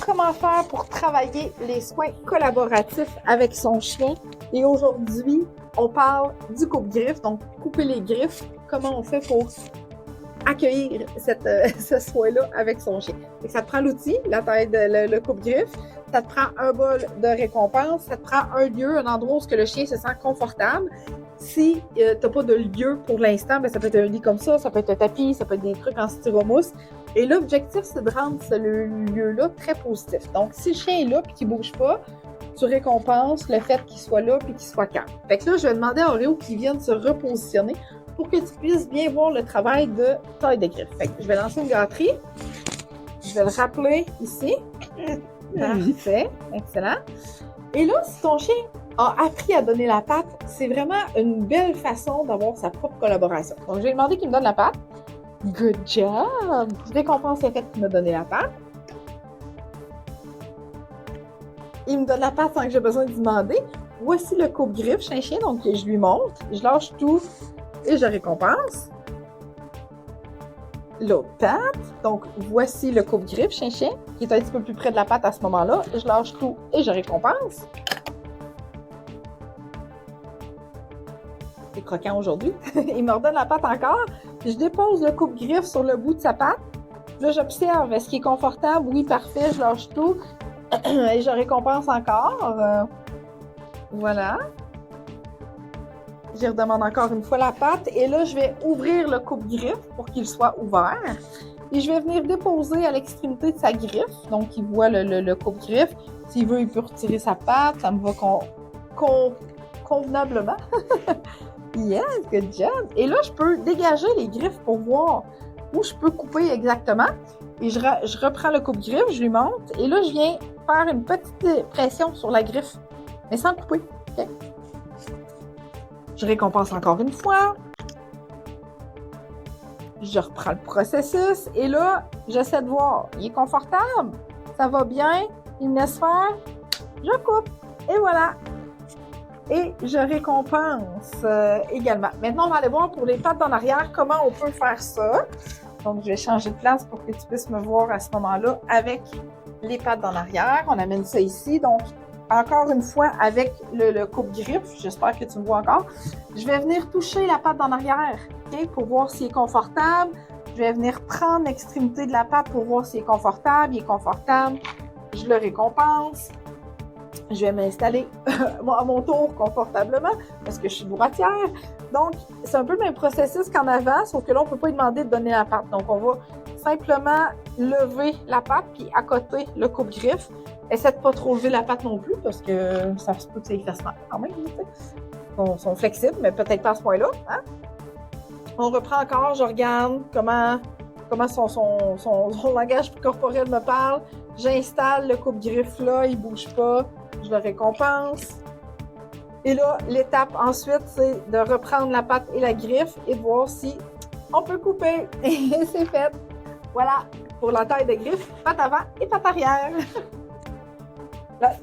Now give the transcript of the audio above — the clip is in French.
comment faire pour travailler les soins collaboratifs avec son chien. Et aujourd'hui, on parle du coupe-griffe, donc couper les griffes, comment on fait pour accueillir ce soin-là avec son chien. Et ça te prend l'outil, la taille de le coupe-griffe, ça te prend un bol de récompense, ça te prend un lieu, un endroit où le chien se sent confortable. Si tu n'as pas de lieu pour l'instant, ben ça peut être un lit comme ça peut être un tapis, ça peut être des trucs en styromousse. Et l'objectif, c'est de rendre ce lieu-là très positif. Donc, si le chien est là et qu'il ne bouge pas, tu récompenses le fait qu'il soit là et qu'il soit calme. Fait que là, je vais demander à Oreo qu'il vienne se repositionner pour que tu puisses bien voir le travail de taille de griffe. Fait que je vais lancer une gâterie. Je vais le rappeler ici. Parfait. Excellent. Et là, si ton chien a appris à donner la patte, c'est vraiment une belle façon d'avoir sa propre collaboration. Donc, je vais lui demander qu'il me donne la patte. Good job! Je récompense le fait qu'il m'a donné la patte. Il me donne la patte sans que j'ai besoin de demander. Voici le coupe-griffe chien, donc je lui montre. Je lâche tout et je récompense. L'autre patte. Donc, voici le coupe-griffe chien, qui est un petit peu plus près de la patte à ce moment-là. Je lâche tout et je récompense. C'est croquant aujourd'hui. Il me redonne la patte encore. Je dépose le coupe-griffe sur le bout de sa patte. Là, j'observe. Est-ce qu'il est confortable? Oui, parfait. Je lâche tout. Et je récompense encore. Voilà. Je redemande encore une fois la patte. Et là, je vais ouvrir le coupe-griffe pour qu'il soit ouvert. Et je vais venir déposer à l'extrémité de sa griffe. Donc, il voit le coupe-griffe. S'il veut, il peut retirer sa patte. Ça me va convenablement. Yes, good job! Et là, je peux dégager les griffes pour voir où je peux couper exactement. Et je reprends le coupe-griffe, je lui monte. Et là, je viens faire une petite pression sur la griffe, mais sans couper. Okay? Je récompense encore une fois. Je reprends le processus. Et là, j'essaie de voir. Il est confortable? Ça va bien? Il me laisse faire? Je coupe. Et voilà! Et je récompense également. Maintenant, on va aller voir pour les pattes en arrière comment on peut faire ça. Donc, je vais changer de place pour que tu puisses me voir à ce moment-là avec les pattes en arrière. On amène ça ici. Donc, encore une fois, avec le coupe-griffe, j'espère que tu me vois encore, je vais venir toucher la patte en arrière, okay, pour voir s'il est confortable. Je vais venir prendre l'extrémité de la patte pour voir s'il est confortable. Il est confortable. Je le récompense. Je vais m'installer à mon tour confortablement parce que je suis droitière. Donc, c'est un peu le même processus qu'en avant, sauf que là, on ne peut pas lui demander de donner la patte. Donc, on va simplement lever la patte, puis à côté, le coupe-griffe. Essaie de ne pas trop lever la patte non plus parce que ça se peut que ça y fasse mal quand même. Ils sont flexibles, mais peut-être pas à ce point-là. Hein? On reprend encore, je regarde comment son langage corporel me parle. J'installe le coupe-griffe là, il ne bouge pas. Je le récompense. Et là, l'étape ensuite, c'est de reprendre la patte et la griffe et de voir si on peut couper. Et c'est fait. Voilà, pour la taille de griffe, patte avant et patte arrière. Là,